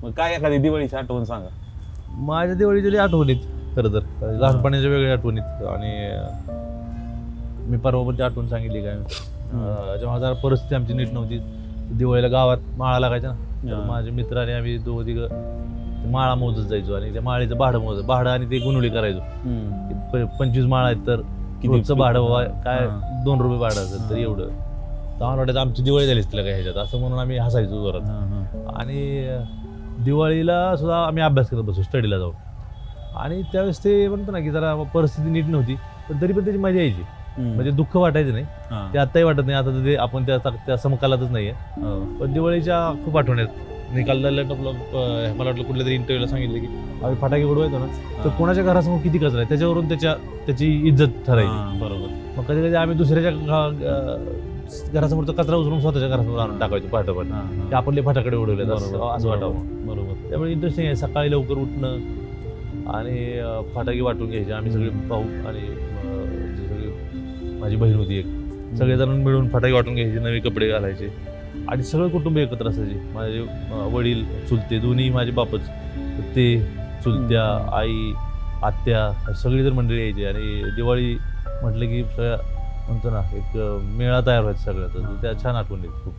मग काय एखादी दिवाळीची आठवण सांगा. माझ्या दिवाळीच्या लई आठवणीत खरं तर लहानपणाच्या वेगळ्या आठवणीत. आणि मी परवा पण ती आठवण सांगितली काय जेव्हा जरा परिस्थिती आमची नीट नव्हती, दिवाळीला गावात माळा लागायचा ना, तर माझे मित्र आणि आम्ही दोघं तिघं माळा मोजत जायचो आणि त्या माळीचं भाडं आणि ते गुणुली करायचो. 25 माळा आहेत तर रोजचं भाडं काय 2 रुपये भाडं असेल तर एवढं. तर आम्हाला वाटायचं आमची दिवाळी झालीच तिला काय ह्याच्यात, असं म्हणून आम्ही हसायचो जोरात. आणि दिवाळीला सुद्धा आम्ही अभ्यास करत बसू स्टडीला जाऊन. आणि त्यावेळेस ते म्हणतो ना की जरा परिस्थिती नीट नव्हती पण तरी पण त्याची मजा यायची, म्हणजे दुःख वाटायचं नाही. ते आताही वाटत नाही, आता ते आपण त्या समकालातच नाहीये. पण दिवाळीच्या खूप आठवण्यात निकाल टपलं. मला वाटलं कुठल्या तरी इंटरव्ह्यूला सांगितलं की आम्ही फटाके उडवायचो ना तर कोणाच्या घरासमोर किती कचरा आहे त्याच्यावरून त्याची इज्जत ठरायची. बरोबर. मग कधी कधी आम्ही दुसऱ्याच्या घरासमोरचा कचरा उचलून स्वतःच्या घरासमोर आणून टाकायचो पहाटे की आपण फटाकडे उडवले असं वाटावं. बरोबर. त्यामुळे इंटरेस्टिंग आहे सकाळी लवकर उठणं आणि फटाके वाटून घ्यायचे आम्ही सगळे भाऊ आणि सगळी माझी बहीण होती एक, सगळेजण मिळून फटाके वाटून घ्यायचे, नवे कपडे घालायचे आणि सगळं कुटुंब एकत्र असायचे. माझे वडील चुलते दोन्ही माझे बापच, ते चुलत्या आई आत्या सगळी जर मंडळी यायची. आणि दिवाळी म्हटलं की सगळ्या म्हणतो ना एक मेळा तयार व्हायचा सगळ्यात. त्या छान आठवणी खूप.